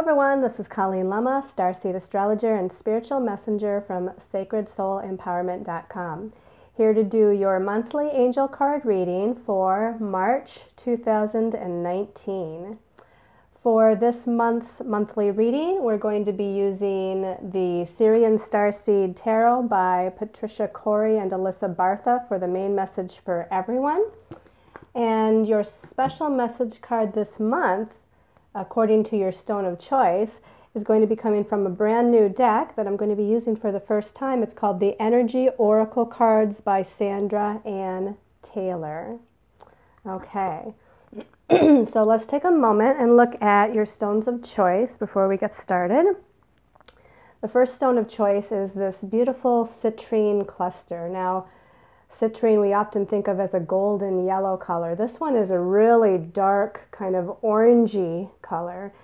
everyone, this is Colleen Lemma, Starseed Astrologer and Spiritual Messenger from SacredSoulEmpowerment.com. Here to do your monthly angel card reading for March 2019. For this month's monthly reading, we're going to be using the Sirian Starseed Tarot by Patricia Corey and Alyssa Bartha for the main message for everyone. And your special message card this month, according to your stone of choice, is going to be coming from a brand new deck that I'm going to be using for the first time. It's called the Energy Oracle Cards by Sandra Ann Taylor. Okay, so let's take a moment and look at your stones of choice before we get started. The first stone of choice is this beautiful citrine cluster. Now, citrine we often think of as a golden yellow color. This one is a really dark kind of orangey color.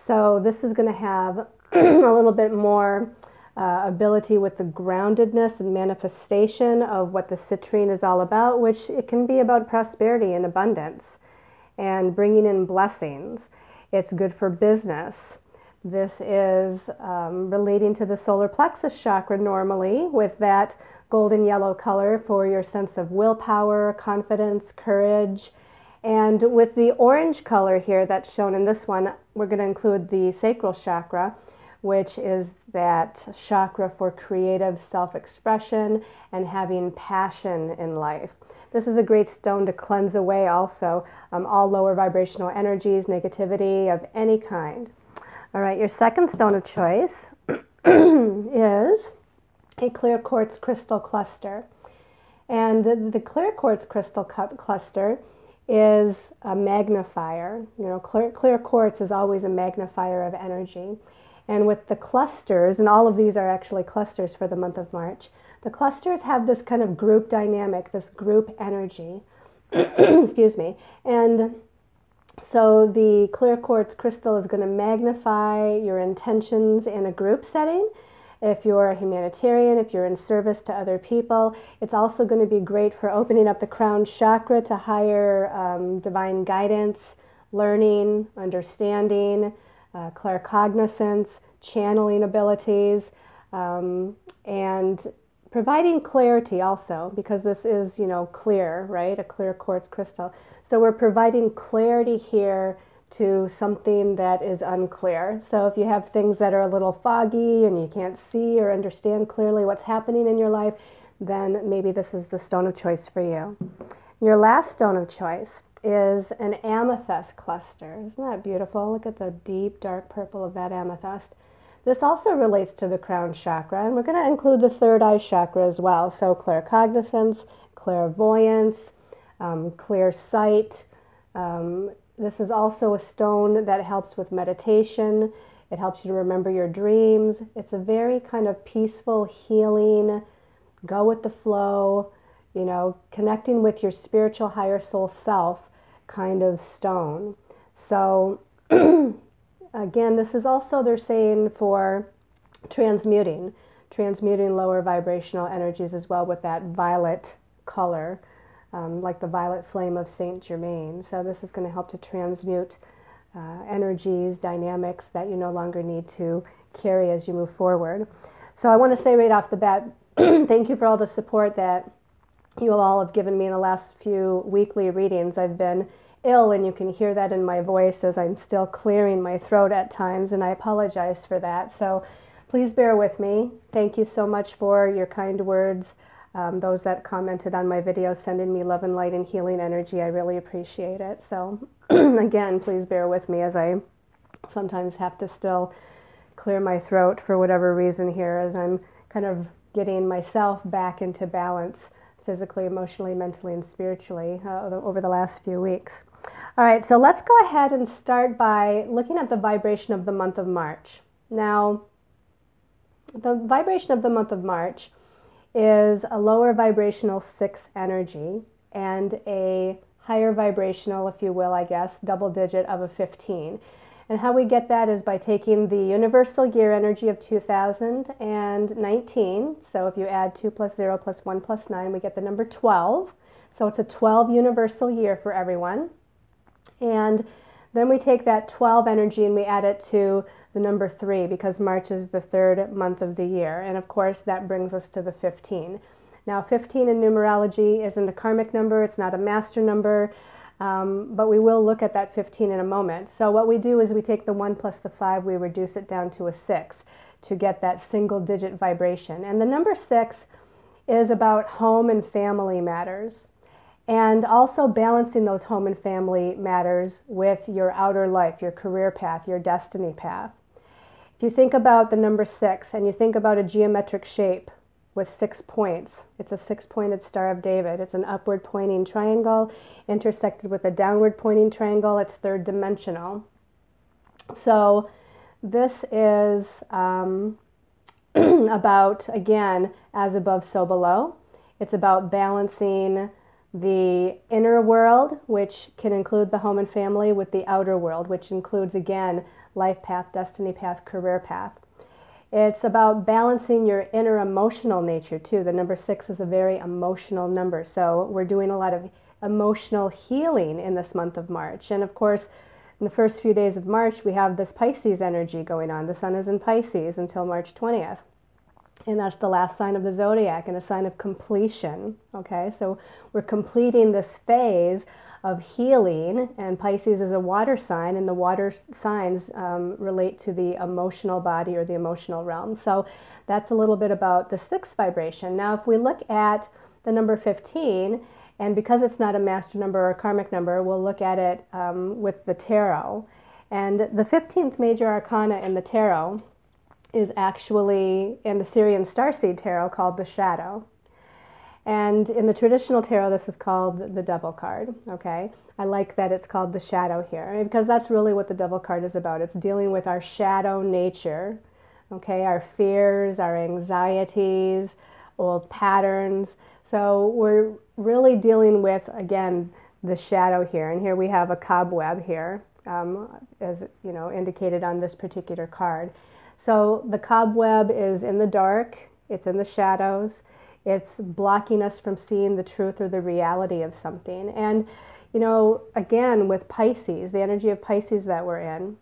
So this is going to have a little bit more ability with the groundedness and manifestation of what the citrine is all about, which it can be about prosperity and abundance and bringing in blessings. It's good for business. This is relating to the solar plexus chakra normally, with that golden yellow color for your sense of willpower, confidence, courage. And with the orange color here that's shown in this one, we're going to include the sacral chakra, which is that chakra for creative self-expression and having passion in life. This is a great stone to cleanse away also all lower vibrational energies, negativity of any kind. All right, your second stone of choice is a clear quartz crystal cluster. And the clear quartz crystal cluster is a magnifier. You know, clear quartz is always a magnifier of energy. And with the clusters, and all of these are actually clusters for the month of March, the clusters have this kind of group dynamic, this group energy. Excuse me. And so the clear quartz crystal is going to magnify your intentions in a group setting. If you're a humanitarian, if you're in service to other people, it's also going to be great for opening up the crown chakra to higher divine guidance, learning, understanding, claircognizance, channeling abilities, and providing clarity also, because this is, you know, clear, right? A clear quartz crystal. So we're providing clarity here to something that is unclear. So if you have things that are a little foggy and you can't see or understand clearly what's happening in your life, then maybe this is the stone of choice for you. Your last stone of choice is an amethyst cluster. Isn't that beautiful? Look at the deep dark purple of that amethyst. This also relates to the crown chakra, and we're going to include the third eye chakra as well. So claircognizance, clairvoyance, clear sight. This is also a stone that helps with meditation. It helps you to remember your dreams. It's a very kind of peaceful, healing, go with the flow, you know, connecting with your spiritual higher soul self kind of stone. So again, this is also, they're saying, for transmuting lower vibrational energies as well with that violet color. Like the violet flame of Saint Germain. So this is going to help to transmute energies, dynamics that you no longer need to carry as you move forward. So I want to say right off the bat, thank you for all the support that you all have given me in the last few weekly readings. I've been ill, and you can hear that in my voice as I'm still clearing my throat at times, and I apologize for that. So please bear with me. Thank you so much for your kind words. Those that commented on my videos, sending me love and light and healing energy, I really appreciate it. So again, please bear with me as I sometimes have to still clear my throat for whatever reason here, as I'm kind of getting myself back into balance physically, emotionally, mentally, and spiritually over the last few weeks. All right, so let's go ahead and start by looking at the vibration of the month of March. Now, the vibration of the month of March is a lower vibrational 6 energy and a higher vibrational, if you will, I guess, double digit of a 15. And how we get that is by taking the universal year energy of 2019. So if you add 2 plus 0 plus 1 plus 9, we get the number 12. So it's a 12 universal year for everyone. And then we take that 12 energy and we add it to the number 3, because March is the 3rd month of the year. And of course, that brings us to the 15. Now, 15 in numerology isn't a karmic number. It's not a master number. But we will look at that 15 in a moment. So what we do is we take the 1 plus the 5, we reduce it down to a 6 to get that single digit vibration. And the number 6 is about home and family matters, and also balancing those home and family matters with your outer life, your career path, your destiny path. If you think about the number 6 and you think about a geometric shape with 6 points, it's a 6-pointed Star of David. It's an upward pointing triangle intersected with a downward pointing triangle. It's 3rd dimensional. So this is about, again, as above, so below. It's about balancing the inner world, which can include the home and family, with the outer world, which includes, again, life path, destiny path, career path. It's about balancing your inner emotional nature, too. The number 6 is a very emotional number, so we're doing a lot of emotional healing in this month of March. And of course, in the first few days of March, we have this Pisces energy going on. The sun is in Pisces until March 20th. And that's the last sign of the zodiac and a sign of completion. Okay, so we're completing this phase of healing, and Pisces is a water sign, and the water signs relate to the emotional body or the emotional realm. So that's a little bit about the 6th vibration. Now, if we look at the number 15, and because it's not a master number or a karmic number, we'll look at it with the tarot. And the 15th major arcana in the tarot is actually in the Sirian Starseed tarot called the Shadow. And in the traditional tarot, this is called the Devil card, okay? I like that it's called the Shadow here, because that's really what the Devil card is about. It's dealing with our shadow nature, okay? Our fears, our anxieties, old patterns. So we're really dealing with, again, the shadow here. And here we have a cobweb here, as you know, indicated on this particular card. So the cobweb is in the dark, it's in the shadows, it's blocking us from seeing the truth or the reality of something. And, you know, again, with Pisces, the energy of Pisces that we're in,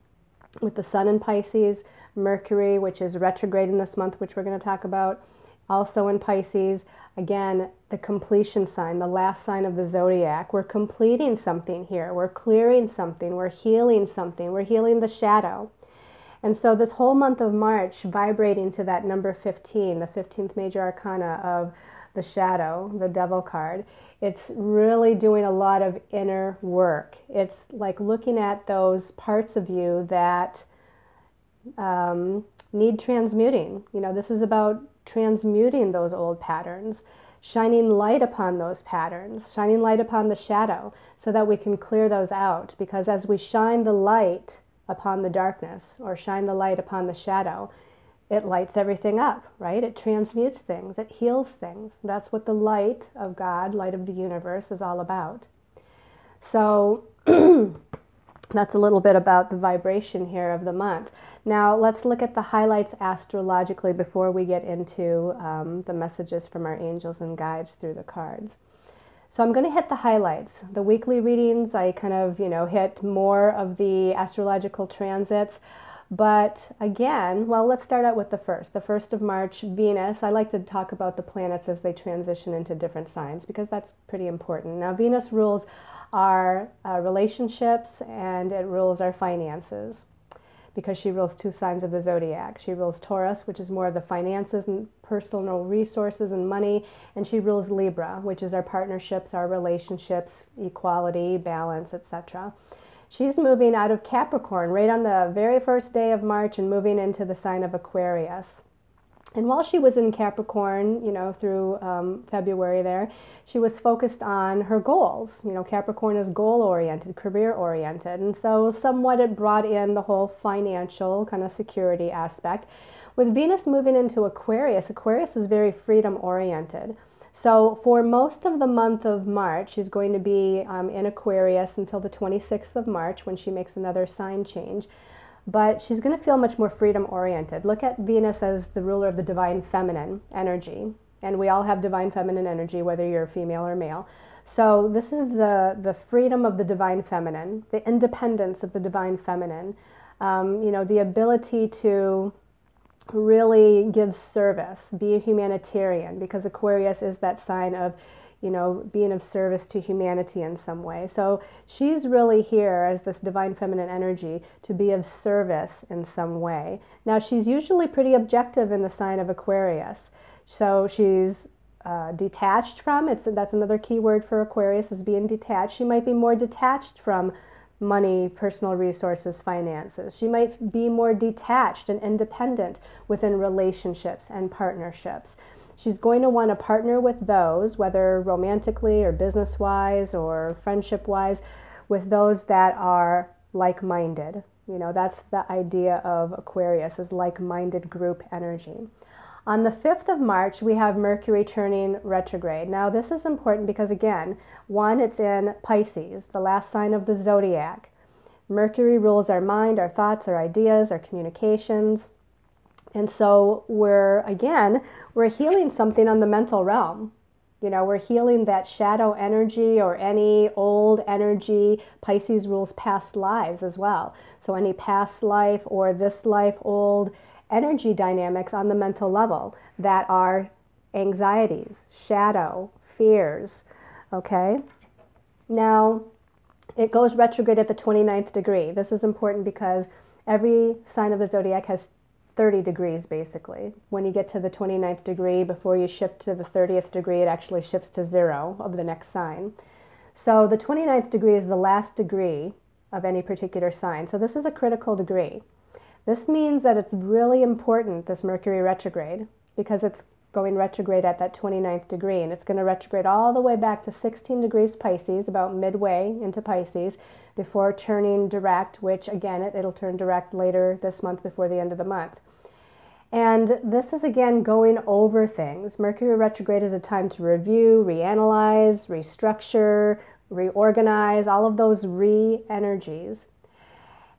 with the sun in Pisces, Mercury, which is retrograde in this month, which we're going to talk about, also in Pisces, again, the completion sign, the last sign of the zodiac. We're completing something here. We're clearing something. We're healing something. We're healing the shadow. And so this whole month of March, vibrating to that number 15, the 15th major arcana of the shadow, the Devil card, it's really doing a lot of inner work. It's like looking at those parts of you that need transmuting. You know, this is about transmuting those old patterns, shining light upon those patterns, shining light upon the shadow so that we can clear those out. Because as we shine the light upon the darkness or shine the light upon the shadow, it lights everything up, right? It transmutes things, it heals things. That's what the light of God, light of the universe, is all about. So that's a little bit about the vibration here of the month. Now let's look at the highlights astrologically before we get into the messages from our angels and guides through the cards. So I'm going to hit the highlights. The weekly readings, I kind of, hit more of the astrological transits. But again, well, let's start out with the 1st. The 1st of March, Venus. I like to talk about the planets as they transition into different signs because that's pretty important. Now, Venus rules our relationships and it rules our finances, because she rules 2 signs of the zodiac. She rules Taurus, which is more of the finances and personal resources and money, and she rules Libra, which is our partnerships, our relationships, equality, balance, etc. She's moving out of Capricorn right on the very first day of March and moving into the sign of Aquarius. And while she was in Capricorn, through February there, she was focused on her goals. Capricorn is goal-oriented, career-oriented. And so somewhat it brought in the whole financial kind of security aspect. With Venus moving into Aquarius, Aquarius is very freedom-oriented. So for most of the month of March, she's going to be in Aquarius until the 26th of March when she makes another sign change. But she's going to feel much more freedom-oriented. Look at Venus as the ruler of the divine feminine energy. And we all have divine feminine energy, whether you're female or male. So this is the freedom of the divine feminine, the independence of the divine feminine, You know, the ability to really give service, be a humanitarian, because Aquarius is that sign of, you know, being of service to humanity in some way. So she's really here as this divine feminine energy to be of service in some way. Now, she's usually pretty objective in the sign of Aquarius. So she's detached from, that's another key word for Aquarius, is being detached. She might be more detached from money, personal resources, finances. She might be more detached and independent within relationships and partnerships. She's going to want to partner with those, whether romantically or business-wise or friendship-wise, with those that are like-minded. You know, that's the idea of Aquarius, is like-minded group energy. On the 5th of March, we have Mercury turning retrograde. Now, this is important because, again, one, it's in Pisces, the last sign of the zodiac. Mercury rules our mind, our thoughts, our ideas, our communications. And so we're healing something on the mental realm. You know, we're healing that shadow energy or any old energy. Pisces rules past lives as well. So any past life or this life old energy dynamics on the mental level that are anxieties, shadow, fears, okay? Now, it goes retrograde at the 29th degree. This is important because every sign of the zodiac has 30 degrees, basically. When you get to the 29th degree, before you shift to the 30th degree, it actually shifts to 0 of the next sign. So the 29th degree is the last degree of any particular sign. So this is a critical degree. This means that it's really important, this Mercury retrograde, because it's going retrograde at that 29th degree, and it's going to retrograde all the way back to 16 degrees Pisces, about midway into Pisces, before turning direct, which again, it'll turn direct later this month before the end of the month. And this is again going over things. Mercury retrograde is a time to review, reanalyze, restructure, reorganize, all of those re-energies.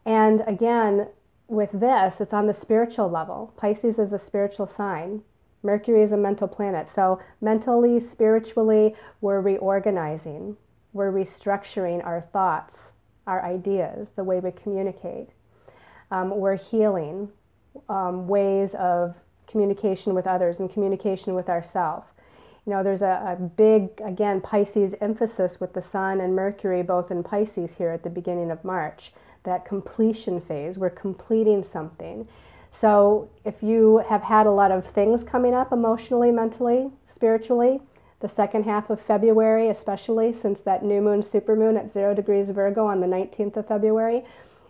And again, with this, it's on the spiritual level. Pisces is a spiritual sign. Mercury is a mental planet. So mentally, spiritually, we're reorganizing. We're restructuring our thoughts, our ideas, the way we communicate. We're healing ways of communication with others and communication with ourselves. You know, there's a big, again, Pisces emphasis with the Sun and Mercury both in Pisces here at the beginning of March. That completion phase, we're completing something. So if you have had a lot of things coming up emotionally, mentally, spiritually, the second half of February, especially since that new moon, supermoon at 0 degrees Virgo on the 19th of February,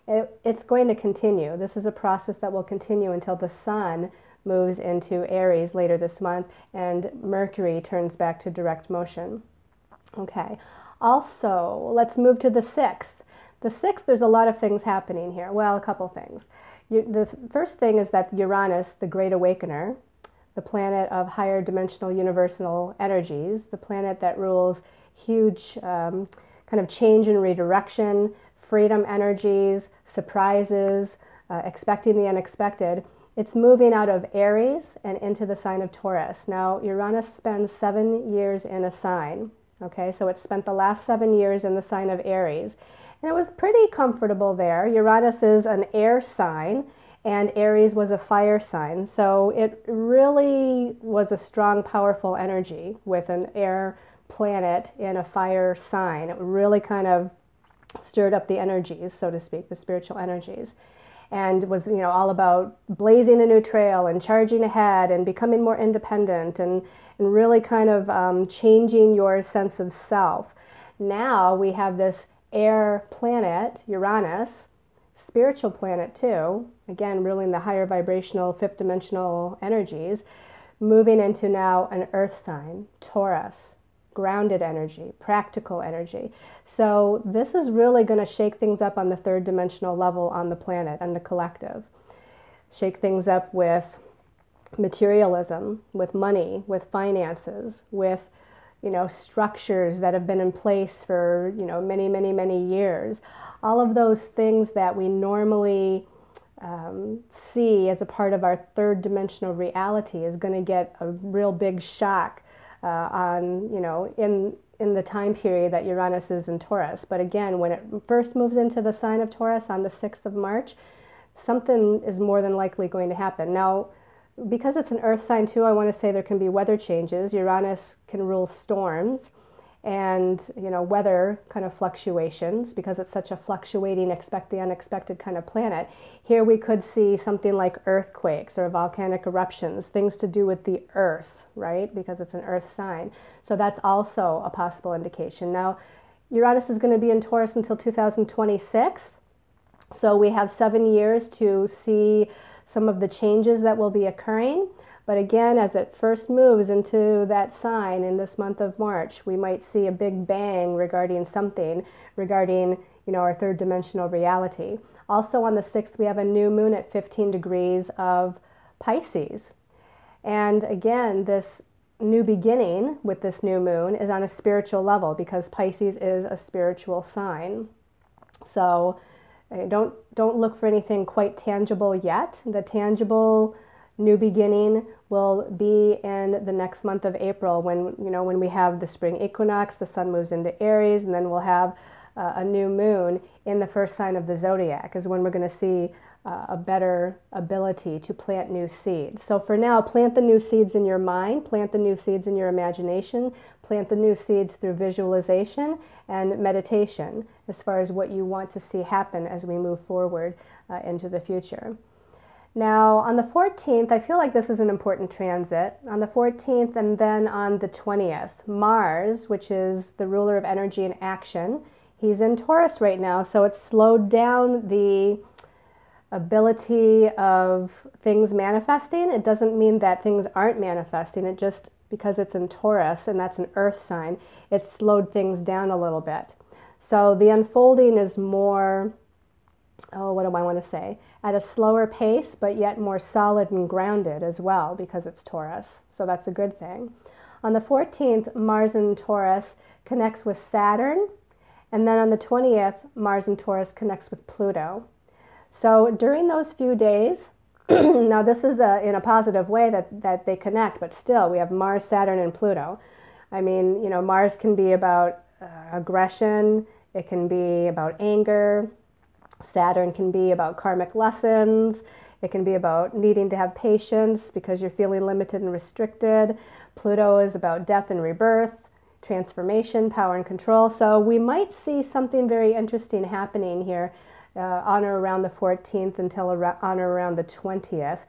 it's going to continue. This is a process that will continue until the Sun moves into Aries later this month and Mercury turns back to direct motion. Okay. Also, let's move to the 6th. The 6th, there's a lot of things happening here. Well, a couple things. The first thing is that Uranus, the Great Awakener, the planet of higher dimensional universal energies, the planet that rules huge kind of change and redirection, freedom energies, surprises, expecting the unexpected, it's moving out of Aries and into the sign of Taurus. Now, Uranus spends 7 years in a sign. Okay, so it spent the last 7 years in the sign of Aries. And it was pretty comfortable there. Uranus is an air sign, and Aries was a fire sign. So it really was a strong, powerful energy with an air planet in a fire sign. It really kind of stirred up the energies, so to speak, the spiritual energies. And was, you know, all about blazing a new trail and charging ahead and becoming more independent and really kind of changing your sense of self. Now we have this air planet, Uranus, spiritual planet too, again ruling the higher vibrational fifth dimensional energies, moving into now an earth sign, Taurus, grounded energy, practical energy. So this is really going to shake things up on the third dimensional level on the planet and the collective. Shake things up with materialism, with money, with finances, with structures that have been in place for, many, many, many years. All of those things that we normally see as a part of our third dimensional reality is going to get a real big shock in the time period that Uranus is in Taurus. But again, when it first moves into the sign of Taurus on the 6th of March, something is more than likely going to happen. Now, because it's an earth sign too, I want to say there can be weather changes. Uranus can rule storms and, weather kind of fluctuations because it's such a fluctuating, expect the unexpected kind of planet. Here we could see something like earthquakes or volcanic eruptions, things to do with the earth, right? Because it's an earth sign. So that's also a possible indication. Now, Uranus is going to be in Taurus until 2026. So we have 7 years to see some of the changes that will be occurring. But again, as it first moves into that sign in this month of March, we might see a big bang regarding something, regarding, our third dimensional reality. Also on the 6th, we have a new moon at 15 degrees of Pisces. And again, this new beginning with this new moon is on a spiritual level because Pisces is a spiritual sign. So don't look for anything quite tangible yet. The tangible new beginning will be in the next month of April when we have the spring equinox, the sun moves into Aries, and then we'll have a new moon in the first sign of the zodiac is when we're going to see a better ability to plant new seeds. So for now, plant the new seeds in your mind, plant the new seeds in your imagination, plant the new seeds through visualization and meditation as far as what you want to see happen as we move forward into the future. Now, on the 14th, I feel like this is an important transit. On the 14th and then on the 20th, Mars, which is the ruler of energy and action, he's in Taurus right now, so it's slowed down the ability of things manifesting. It doesn't mean that things aren't manifesting. It just, because it's in Taurus and that's an earth sign, it's slowed things down a little bit. So the unfolding is more, what do I want to say? At a slower pace, but yet more solid and grounded as well because it's Taurus. So that's a good thing. On the 14th, Mars in Taurus connects with Saturn. And then on the 20th, Mars in Taurus connects with Pluto. So during those few days, now this is in a positive way that they connect, but still we have Mars, Saturn, and Pluto. I mean, Mars can be about aggression. It can be about anger. Saturn can be about karmic lessons. It can be about needing to have patience because you're feeling limited and restricted. Pluto is about death and rebirth, transformation, power and control. So we might see something very interesting happening here on or around the 14th until on or around the 20th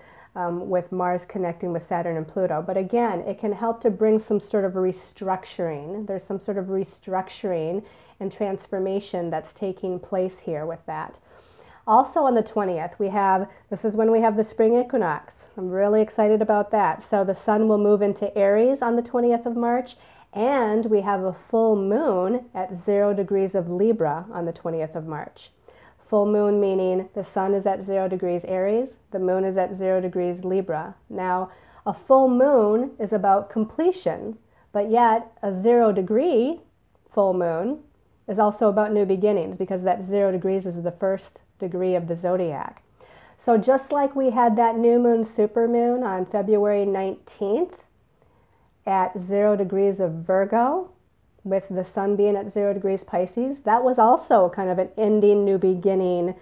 with Mars connecting with Saturn and Pluto. But again, it can help to bring some sort of restructuring. There's some sort of restructuring and transformation that's taking place here with that. Also on the 20th, this is when we have the spring equinox. I'm really excited about that. So the sun will move into Aries on the 20th of March, and we have a full moon at 0 degrees of Libra on the 20th of March. Full moon meaning the sun is at 0 degrees Aries, the moon is at 0 degrees Libra. Now, a full moon is about completion, but yet a 0 degree full moon is also about new beginnings because that 0 degrees is the first degree of the zodiac. So just like we had that new moon supermoon on February 19th at 0 degrees of Virgo, with the sun being at 0 degrees Pisces, that was also kind of an ending, new beginning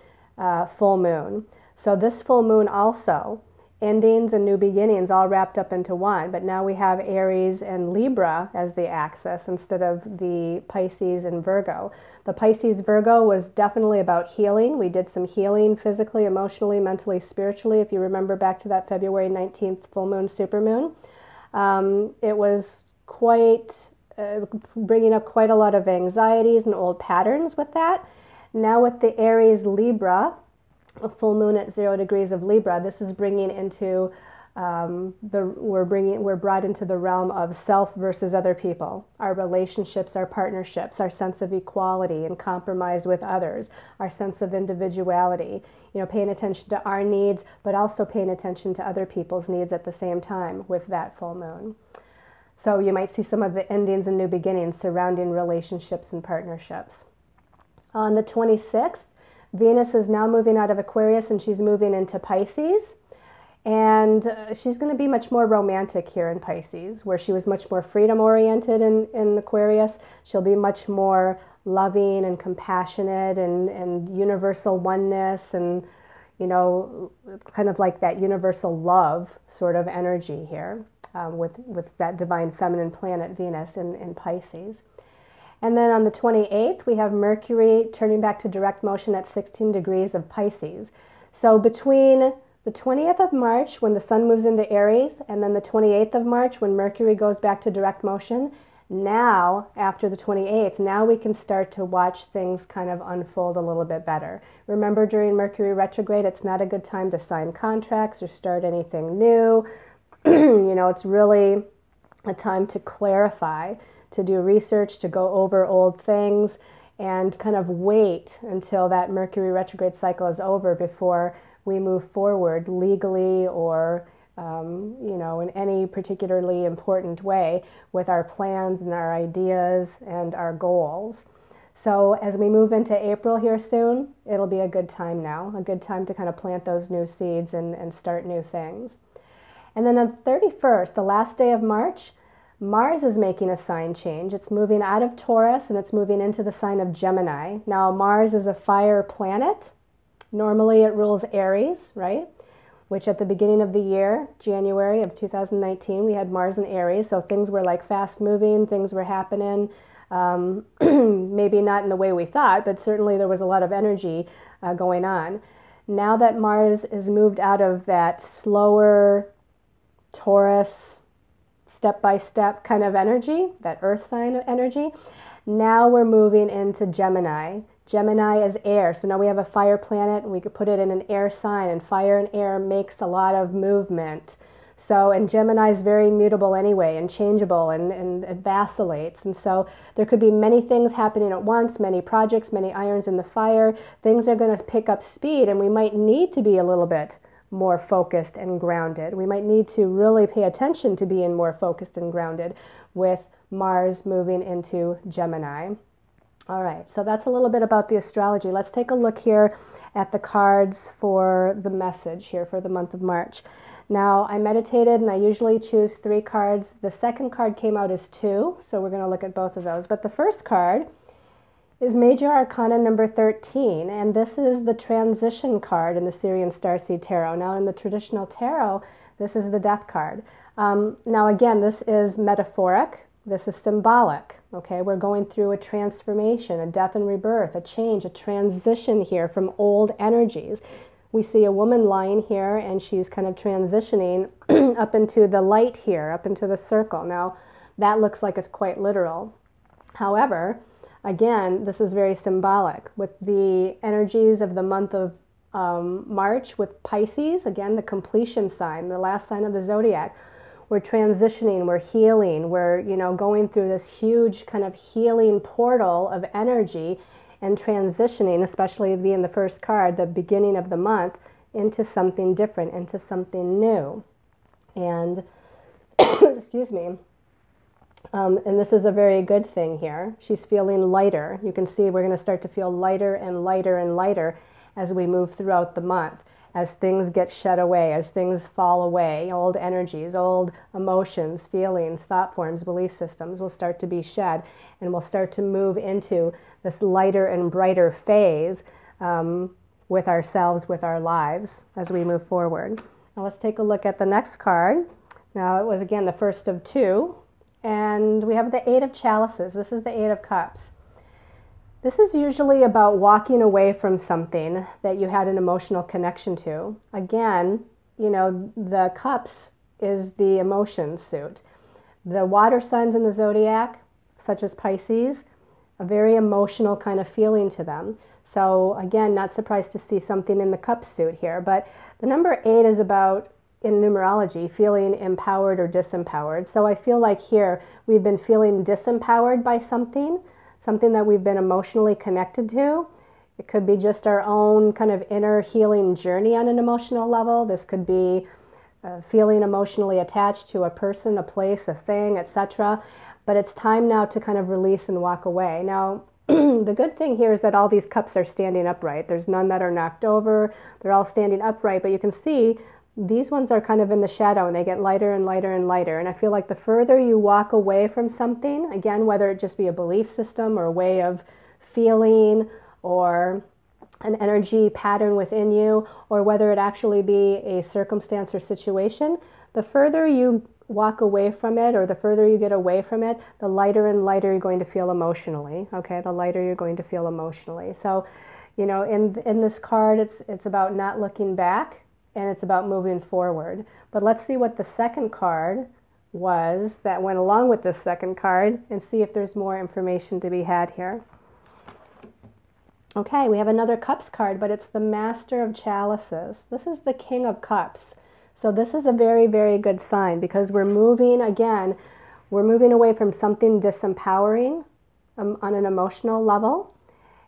full moon. So this full moon also, endings and new beginnings all wrapped up into one, but now we have Aries and Libra as the axis instead of the Pisces and Virgo. The Pisces Virgo was definitely about healing. We did some healing physically, emotionally, mentally, spiritually, if you remember back to that February 19th full moon supermoon. It was quite bringing up quite a lot of anxieties and old patterns with that. Now with the Aries Libra, a full moon at 0 degrees of Libra, this is bringing into we're brought into the realm of self versus other people, our relationships, our partnerships, our sense of equality and compromise with others, our sense of individuality, paying attention to our needs, but also paying attention to other people's needs at the same time with that full moon. So you might see some of the endings and new beginnings surrounding relationships and partnerships. On the 26th, Venus is now moving out of Aquarius and she's moving into Pisces. And she's going to be much more romantic here in Pisces, where she was much more freedom-oriented in Aquarius. She'll be much more loving and compassionate and universal oneness and, you know, kind of like that universal love sort of energy here, with that divine feminine planet Venus in Pisces. And then on the 28th, we have Mercury turning back to direct motion at 16 degrees of Pisces. So between the 20th of March, when the sun moves into Aries, and then the 28th of March, when Mercury goes back to direct motion, now, after the 28th, now we can start to watch things kind of unfold a little bit better. Remember, during Mercury retrograde, it's not a good time to sign contracts or start anything new. You know, it's really a time to clarify, to do research, to go over old things, and kind of wait until that Mercury retrograde cycle is over before we move forward legally or you know, in any particularly important way with our plans and our ideas and our goals. So as we move into April here soon, it'll be a good time now, a good time to kind of plant those new seeds and start new things. And then on the 31st, the last day of March, Mars is making a sign change. It's moving out of Taurus and it's moving into the sign of Gemini. Now, Mars is a fire planet. Normally it rules Aries, right? Which at the beginning of the year, January of 2019, we had Mars in Aries, so things were like fast moving, things were happening, maybe not in the way we thought, but certainly there was a lot of energy going on. Now that Mars is moved out of that slower Taurus, step-by-step kind of energy, that earth sign energy, now we're moving into Gemini. Gemini is air, so now we have a fire planet, and we could put it in an air sign, and fire and air makes a lot of movement. So, and Gemini is very mutable anyway, and changeable, and it vacillates. And so there could be many things happening at once, many projects, many irons in the fire. Things are going to pick up speed, and we might need to be a little bit more focused and grounded. We might need to really pay attention to being more focused and grounded with Mars moving into Gemini. All right, so that's a little bit about the astrology. Let's take a look here at the cards for the message here for the month of March. Now, I meditated and I usually choose 3 cards. The second card came out as 2, so we're going to look at both of those. But the first card is Major Arcana number 13, and this is the transition card in the Sirian Starseed Tarot. Now, in the traditional tarot, this is the death card. Now, again, this is metaphoric. This is symbolic. Okay, we're going through a transformation, a death and rebirth, a change, a transition here from old energies. We see a woman lying here and she's kind of transitioning up into the light here, up into the circle. Now, that looks like it's quite literal. However, again, this is very symbolic. With the energies of the month of March with Pisces, again, the completion sign, the last sign of the zodiac, we're transitioning, we're healing, we're, you know, going through this huge kind of healing portal of energy and transitioning, especially being the first card, the beginning of the month, into something different, into something new. And, excuse me, and this is a very good thing here. She's feeling lighter. You can see we're going to start to feel lighter and lighter and lighter as we move throughout the month. As things get shed away, as things fall away, old energies, old emotions, feelings, thought forms, belief systems will start to be shed, and we'll start to move into this lighter and brighter phase with ourselves, with our lives as we move forward. Now let's take a look at the next card. Now it was again the first of 2, and we have the 8 of Chalices. This is the 8 of Cups. This is usually about walking away from something that you had an emotional connection to. Again, you know, the cups is the emotion suit. The water signs in the zodiac, such as Pisces, a very emotional kind of feeling to them. So again, not surprised to see something in the cup suit here. But the number 8 is about, in numerology, feeling empowered or disempowered. So I feel like here we've been feeling disempowered by something that we've been emotionally connected to. It could be just our own kind of inner healing journey on an emotional level. This could be feeling emotionally attached to a person, a place, a thing, etc. But it's time now to kind of release and walk away. Now, the good thing here is that all these cups are standing upright. There's none that are knocked over. They're all standing upright, but you can see these ones are kind of in the shadow and they get lighter and lighter and lighter. And I feel like the further you walk away from something, again, whether it just be a belief system or a way of feeling or an energy pattern within you, or whether it actually be a circumstance or situation, the further you walk away from it, or the further you get away from it, the lighter and lighter you're going to feel emotionally. Okay, the lighter you're going to feel emotionally. So, you know, in this card, it's about not looking back, and it's about moving forward. But let's see what the second card was that went along with this second card, and see if there's more information to be had here. Okay, we have another Cups card, but it's the Master of Chalices. This is the King of Cups. So this is a very, very good sign, because we're moving, again, we're moving away from something disempowering on an emotional level.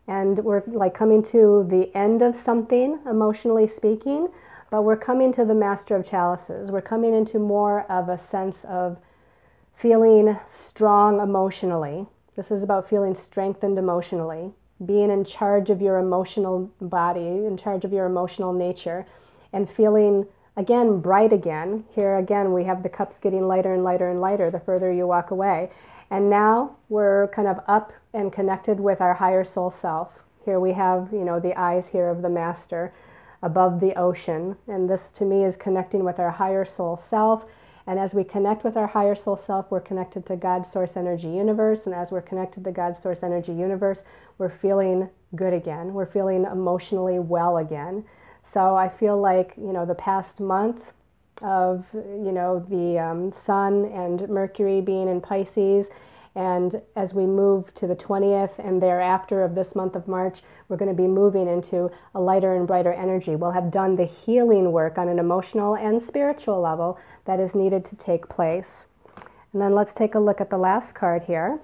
And we're like coming to the end of something, emotionally speaking, but we're coming to the Master of Chalices. We're coming into more of a sense of feeling strong emotionally. This is about feeling strengthened emotionally, being in charge of your emotional body, in charge of your emotional nature, and feeling, again, bright again. Here again, we have the cups getting lighter and lighter and lighter the further you walk away. And now we're kind of up and connected with our higher soul self. Here we have, you know, the eyes here of the Master above the ocean. And this to me is connecting with our higher soul self. And as we connect with our higher soul self, we're connected to God's source energy universe. And as we're connected to God's source energy universe, we're feeling good again. We're feeling emotionally well again. So I feel like, you know, the past month of, you know, the Sun and Mercury being in Pisces, and as we move to the 20th and thereafter of this month of March, we're going to be moving into a lighter and brighter energy. We'll have done the healing work on an emotional and spiritual level that is needed to take place. And then let's take a look at the last card here.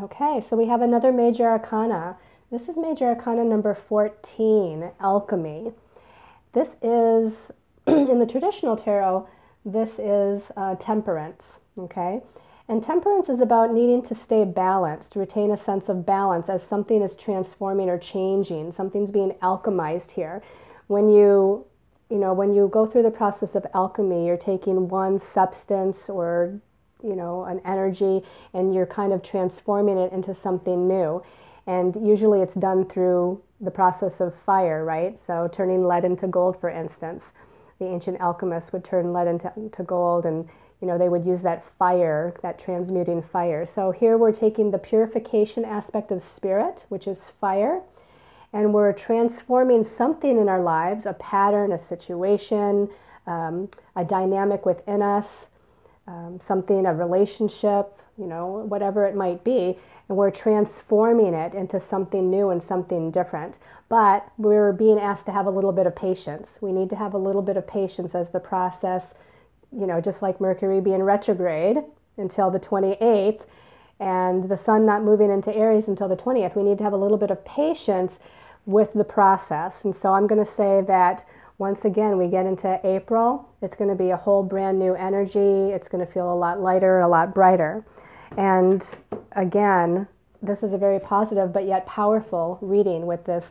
Okay, so we have another Major Arcana. This is Major Arcana number 14, Alchemy. This is, in the traditional tarot, this is temperance, okay? And temperance is about needing to stay balanced, retain a sense of balance as something is transforming or changing. Something's being alchemized here. When you go through the process of alchemy, you're taking one substance or, you know, an energy, and you're kind of transforming it into something new. And usually it's done through the process of fire, right? So turning lead into gold, for instance. The ancient alchemists would turn lead into gold, and you know, they would use that fire, that transmuting fire. So here we're taking the purification aspect of spirit, which is fire, and we're transforming something in our lives, a pattern, a situation, a dynamic within us, something, a relationship, you know, whatever it might be, and we're transforming it into something new and something different. But we're being asked to have a little bit of patience. We need to have a little bit of patience as the process, you know, just like Mercury being retrograde until the 28th and the Sun not moving into Aries until the 20th. We need to have a little bit of patience with the process. And so I'm going to say that once again, we get into April, it's going to be a whole brand new energy. It's going to feel a lot lighter, a lot brighter. And again, this is a very positive but yet powerful reading with this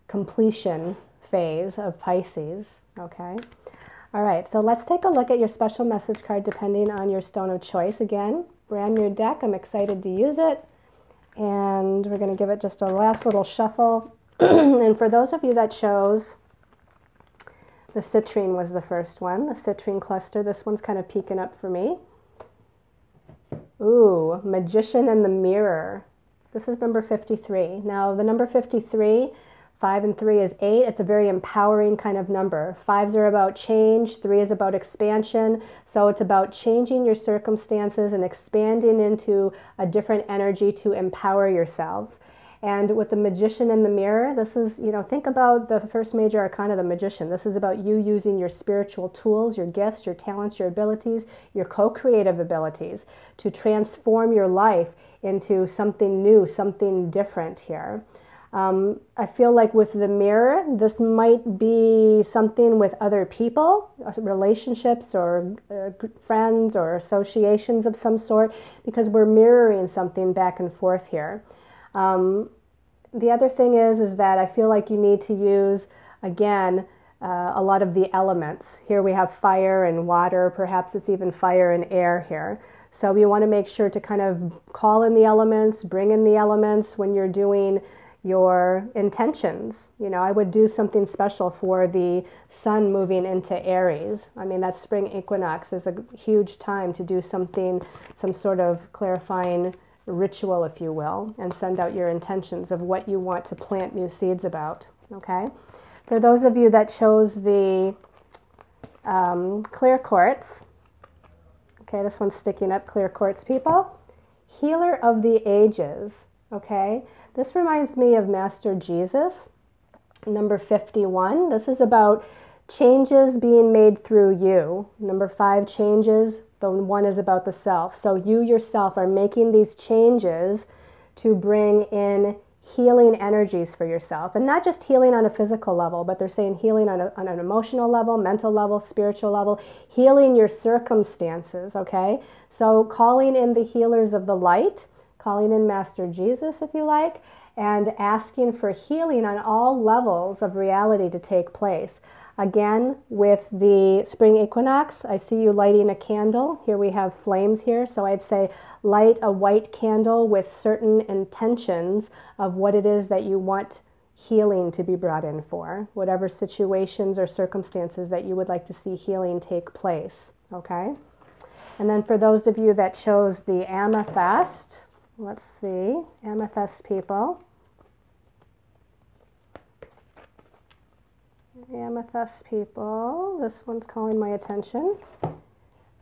completion phase of Pisces, okay? All right, so let's take a look at your special message card depending on your stone of choice. Again, brand new deck. I'm excited to use it. And we're going to give it just a last little shuffle. And for those of you that chose, the citrine was the first one, the citrine cluster. This one's kind of peeking up for me. Ooh, Magician and the Mirror. This is number 53. Now, the number 53, 5 and 3 is 8. It's a very empowering kind of number. 5s are about change. 3 is about expansion. So it's about changing your circumstances and expanding into a different energy to empower yourselves. And with the Magician in the Mirror, this is, you know, think about the first Major Arcana, the Magician. This is about you using your spiritual tools, your gifts, your talents, your abilities, your co-creative abilities to transform your life into something new, something different here. I feel like with the mirror, this might be something with other people, relationships or friends or associations of some sort, because we're mirroring something back and forth here. The other thing is that I feel like you need to use, again, a lot of the elements. Here we have fire and water, perhaps it's even fire and air here. So you want to make sure to kind of call in the elements, bring in the elements when you're doing, your intentions. You know, I would do something special for the sun moving into Aries. I mean, that spring equinox is a huge time to do something, some sort of clarifying ritual, if you will, and send out your intentions of what you want to plant new seeds about. Okay? For those of you that chose the clear quartz, okay, this one's sticking up, clear quartz people. Healer of the ages, okay? This reminds me of Master Jesus, number 51. This is about changes being made through you. Number 5, changes. The 1 is about the self. So you yourself are making these changes to bring in healing energies for yourself. And not just healing on a physical level, but they're saying healing on an emotional level, mental level, spiritual level, healing your circumstances, okay? So calling in the healers of the light, calling in Master Jesus, if you like, and asking for healing on all levels of reality to take place. Again, with the spring equinox, I see you lighting a candle. Here we have flames here, so I'd say light a white candle with certain intentions of what it is that you want healing to be brought in for, whatever situations or circumstances that you would like to see healing take place, okay? And then for those of you that chose the amethyst, let's see, amethyst people. Amethyst people, this one's calling my attention.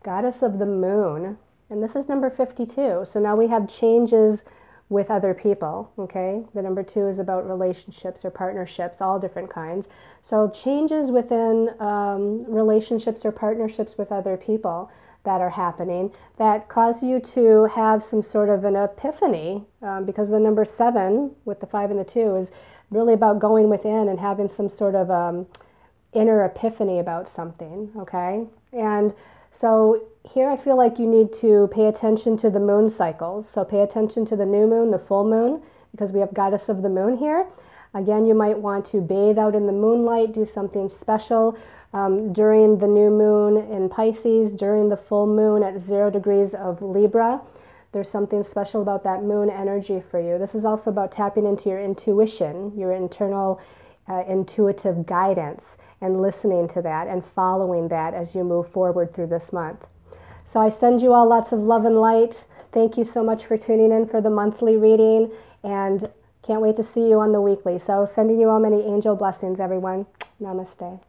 Goddess of the moon, and this is number 52. So now we have changes with other people, okay? The number 2 is about relationships or partnerships, all different kinds. So changes within relationships or partnerships with other people that are happening that cause you to have some sort of an epiphany, because the number 7 with the 5 and the 2 is really about going within and having some sort of inner epiphany about something, okay? And so here I feel like you need to pay attention to the moon cycles. So pay attention to the new moon, the full moon, because we have goddess of the moon here. Again, you might want to bathe out in the moonlight, do something special during the new moon in Pisces, during the full moon at 0 degrees of Libra. There's something special about that moon energy for you. This is also about tapping into your intuition, your internal intuitive guidance, and listening to that and following that as you move forward through this month. So I send you all lots of love and light. Thank you so much for tuning in for the monthly reading, and can't wait to see you on the weekly. So sending you all many angel blessings, everyone. Namaste.